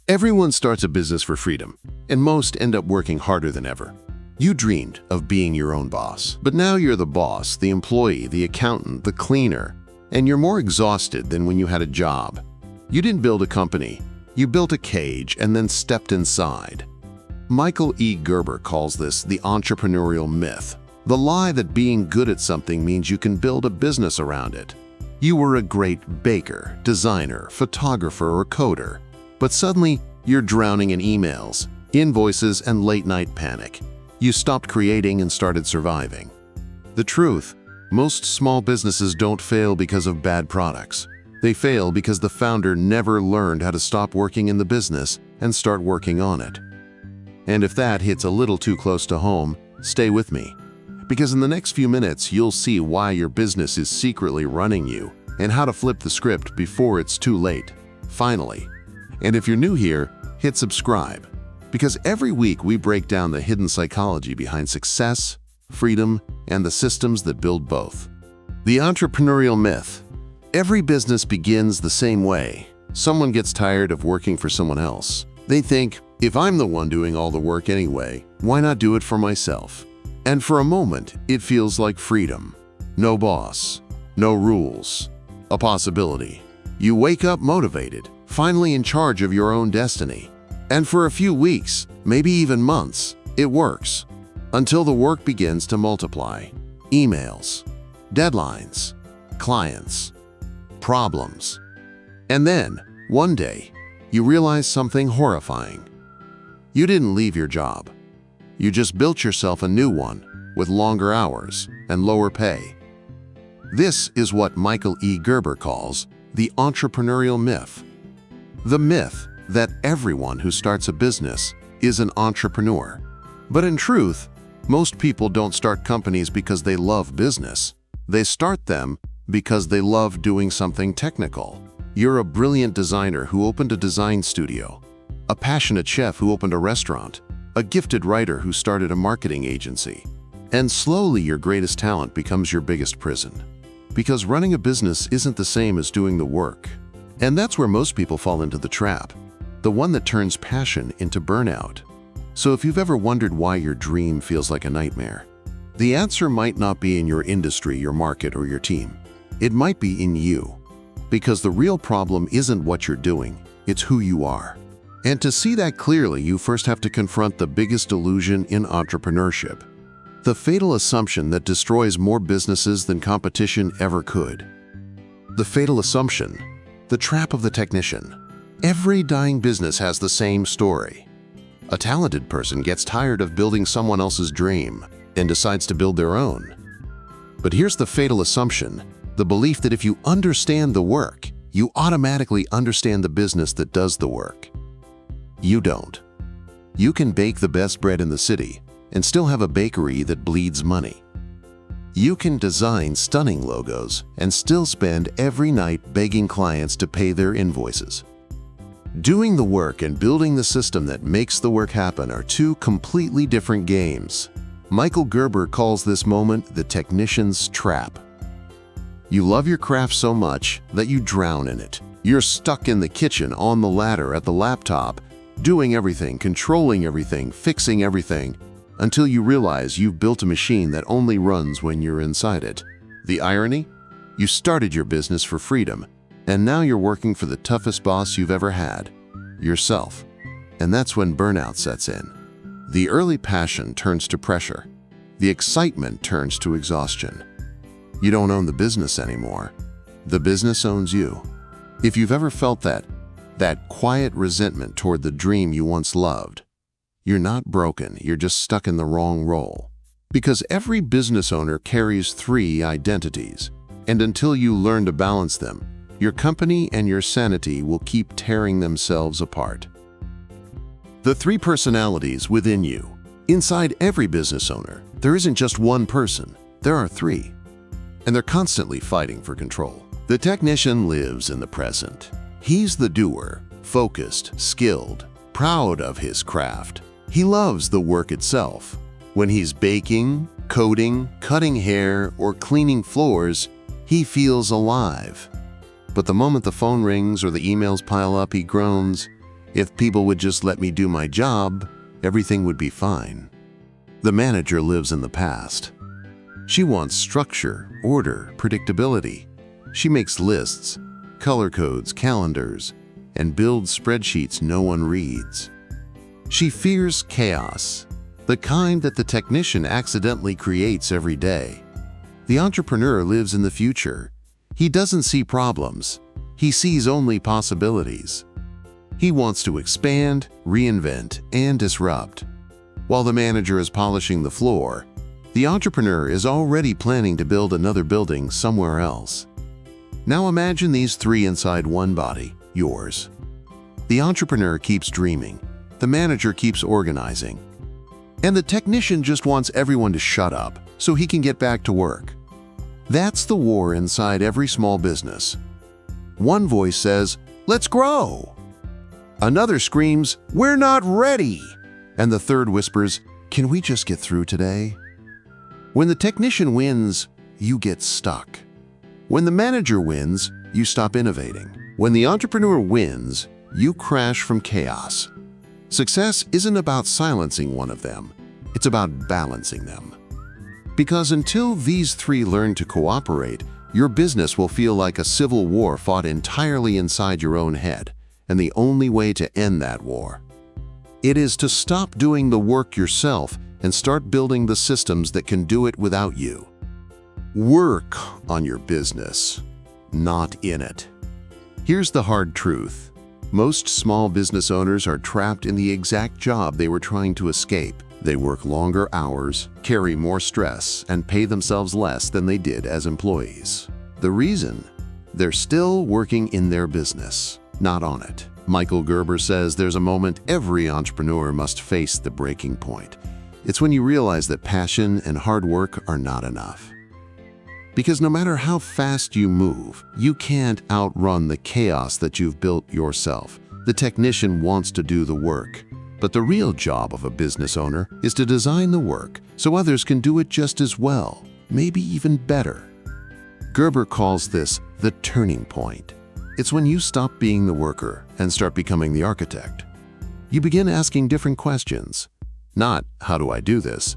Everyone starts a business for freedom, and most end up working harder than ever. You dreamed of being your own boss, but now you're the boss, the employee, the accountant, the cleaner, and you're more exhausted than when you had a job. You didn't build a company, you built a cage and then stepped inside. Michael E. Gerber calls this the entrepreneurial myth, the lie that being good at something means you can build a business around it. You were a great baker, designer, photographer, or coder, but suddenly you're drowning in emails, invoices, and late-night panic. You stopped creating and started surviving. The truth, most small businesses don't fail because of bad products. They fail because the founder never learned how to stop working in the business and start working on it. And if that hits a little too close to home, stay with me. Because in the next few minutes, you'll see why your business is secretly running you and how to flip the script before it's too late. Finally. And if you're new here, hit subscribe. Because every week we break down the hidden psychology behind success, freedom, and the systems that build both. The entrepreneurial myth. Every business begins the same way. Someone gets tired of working for someone else. They think, if I'm the one doing all the work anyway, why not do it for myself? And for a moment, it feels like freedom. No boss, no rules, a possibility. You wake up motivated, finally in charge of your own destiny. And for a few weeks, maybe even months, it works. Until the work begins to multiply. Emails, deadlines, clients, problems. And then, one day, you realize something horrifying. You didn't leave your job. You just built yourself a new one with longer hours and lower pay. This is what Michael E. Gerber calls the entrepreneurial myth. The myth that everyone who starts a business is an entrepreneur. But in truth, most people don't start companies because they love business. They start them because they love doing something technical. You're a brilliant designer who opened a design studio, a passionate chef who opened a restaurant, a gifted writer who started a marketing agency. And slowly your greatest talent becomes your biggest prison. Because running a business isn't the same as doing the work. And that's where most people fall into the trap, the one that turns passion into burnout. So if you've ever wondered why your dream feels like a nightmare, the answer might not be in your industry, your market, or your team. It might be in you. Because the real problem isn't what you're doing, it's who you are. And to see that clearly, you first have to confront the biggest illusion in entrepreneurship. The fatal assumption that destroys more businesses than competition ever could. The fatal assumption, the trap of the technician. Every dying business has the same story. A talented person gets tired of building someone else's dream and decides to build their own. But here's the fatal assumption, the belief that if you understand the work, you automatically understand the business that does the work. You don't. You can bake the best bread in the city and still have a bakery that bleeds money. You can design stunning logos and still spend every night begging clients to pay their invoices. Doing the work and building the system that makes the work happen are two completely different games. Michael Gerber calls this moment the technician's trap. You love your craft so much that you drown in it. You're stuck in the kitchen, on the ladder, at the laptop, doing everything, controlling everything, fixing everything, until you realize you've built a machine that only runs when you're inside it. The irony? You started your business for freedom, and now you're working for the toughest boss you've ever had, yourself. And that's when burnout sets in. The early passion turns to pressure. The excitement turns to exhaustion. You don't own the business anymore. The business owns you. If you've ever felt that quiet resentment toward the dream you once loved, you're not broken, you're just stuck in the wrong role. Because every business owner carries three identities, and until you learn to balance them, your company and your sanity will keep tearing themselves apart. The three personalities within you. Inside every business owner, there isn't just one person, there are three. And they're constantly fighting for control. The technician lives in the present. He's the doer, focused, skilled, proud of his craft. He loves the work itself. When he's baking, coding, cutting hair, or cleaning floors, he feels alive. But the moment the phone rings or the emails pile up, he groans. If people would just let me do my job, everything would be fine. The manager lives in the past. She wants structure, order, predictability. She makes lists, color codes, calendars, and builds spreadsheets no one reads. She fears chaos, the kind that the technician accidentally creates every day. The entrepreneur lives in the future. He doesn't see problems. He sees only possibilities. He wants to expand, reinvent, and disrupt. While the manager is polishing the floor, the entrepreneur is already planning to build another building somewhere else. Now imagine these three inside one body, yours. The entrepreneur keeps dreaming, the manager keeps organizing, and the technician just wants everyone to shut up so he can get back to work. That's the war inside every small business. One voice says, "Let's grow." Another screams, "We're not ready." And the third whispers, "Can we just get through today?" When the technician wins, you get stuck. When the manager wins, you stop innovating. When the entrepreneur wins, you crash from chaos. Success isn't about silencing one of them, it's about balancing them. Because until these three learn to cooperate, your business will feel like a civil war fought entirely inside your own head, and the only way to end that war, it is to stop doing the work yourself and start building the systems that can do it without you. Work on your business, not in it. Here's the hard truth. Most small business owners are trapped in the exact job they were trying to escape. They work longer hours, carry more stress, and pay themselves less than they did as employees. The reason? They're still working in their business, not on it. Michael Gerber says there's a moment every entrepreneur must face the breaking point. It's when you realize that passion and hard work are not enough. Because no matter how fast you move, you can't outrun the chaos that you've built yourself. The technician wants to do the work, but the real job of a business owner is to design the work so others can do it just as well, maybe even better. Gerber calls this the turning point. It's when you stop being the worker and start becoming the architect. You begin asking different questions. Not, how do I do this?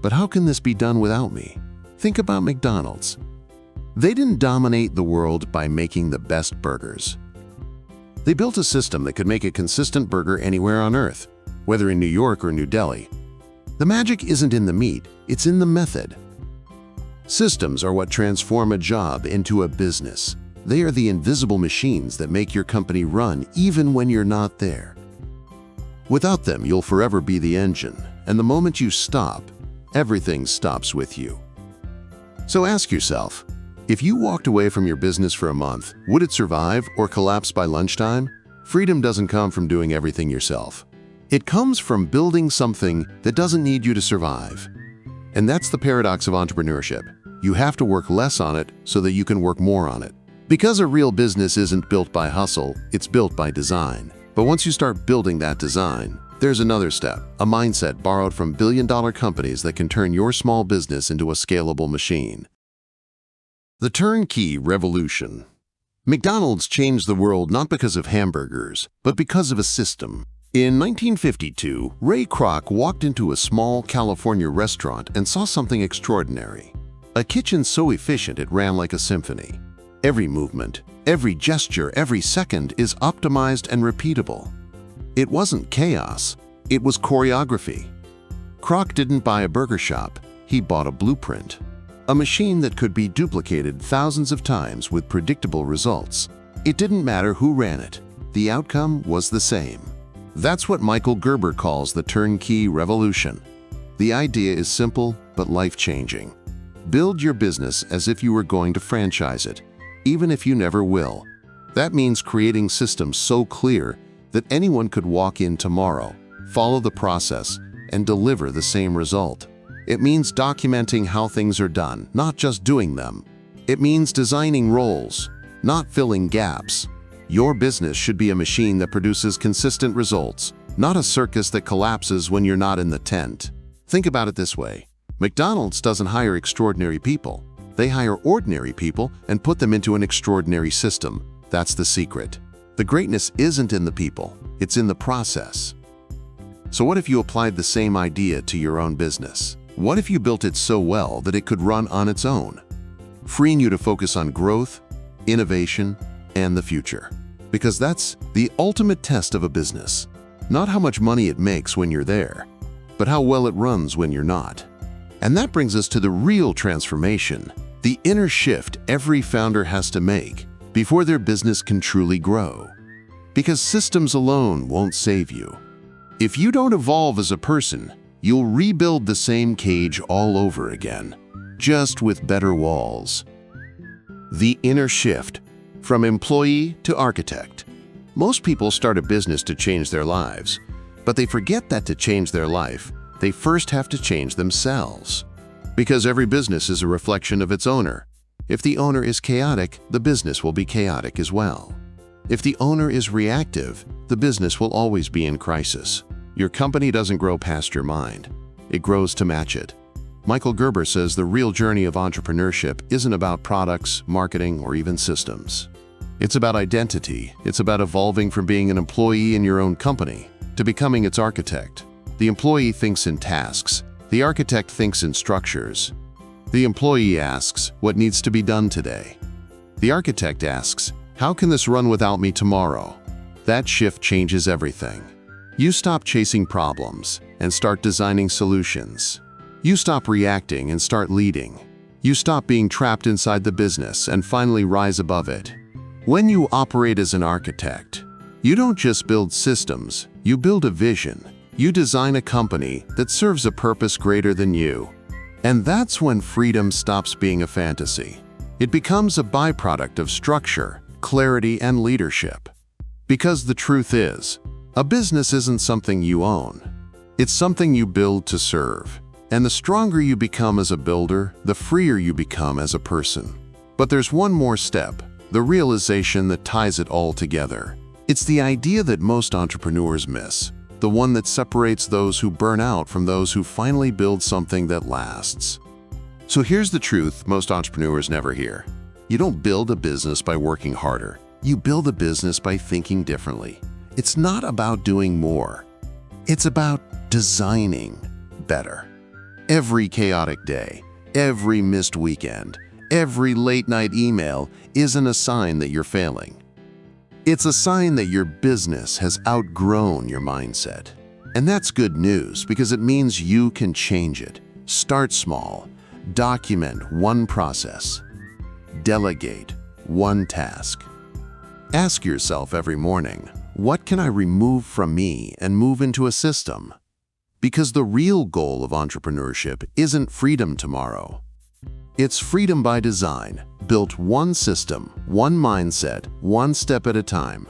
But how can this be done without me? Think about McDonald's. They didn't dominate the world by making the best burgers. They built a system that could make a consistent burger anywhere on Earth, whether in New York or New Delhi. The magic isn't in the meat, it's in the method. Systems are what transform a job into a business. They are the invisible machines that make your company run even when you're not there. Without them, you'll forever be the engine, and the moment you stop, everything stops with you. So ask yourself, if you walked away from your business for a month, would it survive or collapse by lunchtime? Freedom doesn't come from doing everything yourself. It comes from building something that doesn't need you to survive. And that's the paradox of entrepreneurship. You have to work less on it so that you can work more on it. Because a real business isn't built by hustle, it's built by design. But once you start building that design, there's another step, a mindset borrowed from billion-dollar companies that can turn your small business into a scalable machine. The Turnkey Revolution. McDonald's changed the world not because of hamburgers, but because of a system. In 1952, Ray Kroc walked into a small California restaurant and saw something extraordinary. A kitchen so efficient it ran like a symphony. Every movement, every gesture, every second is optimized and repeatable. It wasn't chaos, it was choreography. Kroc didn't buy a burger shop, he bought a blueprint. A machine that could be duplicated thousands of times with predictable results. It didn't matter who ran it, the outcome was the same. That's what Michael Gerber calls the Turnkey Revolution. The idea is simple but life-changing. Build your business as if you were going to franchise it, even if you never will. That means creating systems so clear that anyone could walk in tomorrow, follow the process, and deliver the same result. It means documenting how things are done, not just doing them. It means designing roles, not filling gaps. Your business should be a machine that produces consistent results, not a circus that collapses when you're not in the tent. Think about it this way. McDonald's doesn't hire extraordinary people. They hire ordinary people and put them into an extraordinary system. That's the secret. The greatness isn't in the people. it's in the process. So what if you applied the same idea to your own business? What if you built it so well that it could run on its own, freeing you to focus on growth, innovation, and the future? Because that's the ultimate test of a business. Not how much money it makes when you're there, but how well it runs when you're not. And that brings us to the real transformation, the inner shift every founder has to make before their business can truly grow. Because systems alone won't save you. If you don't evolve as a person, you'll rebuild the same cage all over again, just with better walls. The inner shift, from employee to architect. Most people start a business to change their lives, but they forget that to change their life, they first have to change themselves. Because every business is a reflection of its owner. If the owner is chaotic, the business will be chaotic as well. If the owner is reactive, the business will always be in crisis. Your company doesn't grow past your mind. It grows to match it. Michael Gerber says the real journey of entrepreneurship isn't about products, marketing, or even systems. It's about identity. It's about evolving from being an employee in your own company to becoming its architect. The employee thinks in tasks. The architect thinks in structures. The employee asks, what needs to be done today? The architect asks, how can this run without me tomorrow? That shift changes everything. You stop chasing problems and start designing solutions. You stop reacting and start leading. You stop being trapped inside the business and finally rise above it. When you operate as an architect, you don't just build systems, you build a vision. You design a company that serves a purpose greater than you. And that's when freedom stops being a fantasy. It becomes a byproduct of structure, clarity, and leadership. Because the truth is, a business isn't something you own. It's something you build to serve. And the stronger you become as a builder, the freer you become as a person. But there's one more step, the realization that ties it all together. It's the idea that most entrepreneurs miss, the one that separates those who burn out from those who finally build something that lasts. So here's the truth most entrepreneurs never hear. You don't build a business by working harder. You build a business by thinking differently. It's not about doing more. It's about designing better. Every chaotic day, every missed weekend, every late-night email isn't a sign that you're failing. It's a sign that your business has outgrown your mindset. And that's good news because it means you can change it. Start small. Document one process. Delegate one task. Ask yourself every morning, what can I remove from me and move into a system? Because the real goal of entrepreneurship isn't freedom tomorrow. It's freedom by design, built one system, one mindset, one step at a time.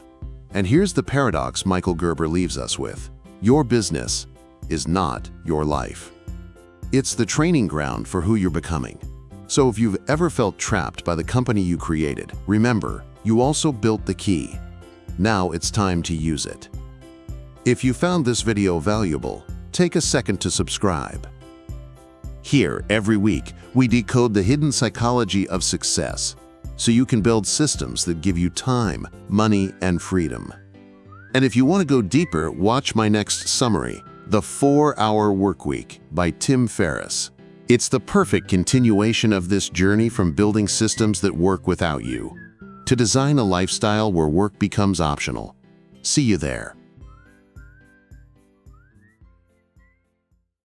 And here's the paradox Michael Gerber leaves us with. Your business is not your life. It's the training ground for who you're becoming. So if you've ever felt trapped by the company you created, remember, you also built the key. Now it's time to use it. If you found this video valuable, take a second to subscribe. Here, every week, we decode the hidden psychology of success so you can build systems that give you time, money, and freedom. And if you want to go deeper, watch my next summary, The 4-Hour Workweek by Tim Ferriss. It's the perfect continuation of this journey from building systems that work without you to design a lifestyle where work becomes optional. See you there.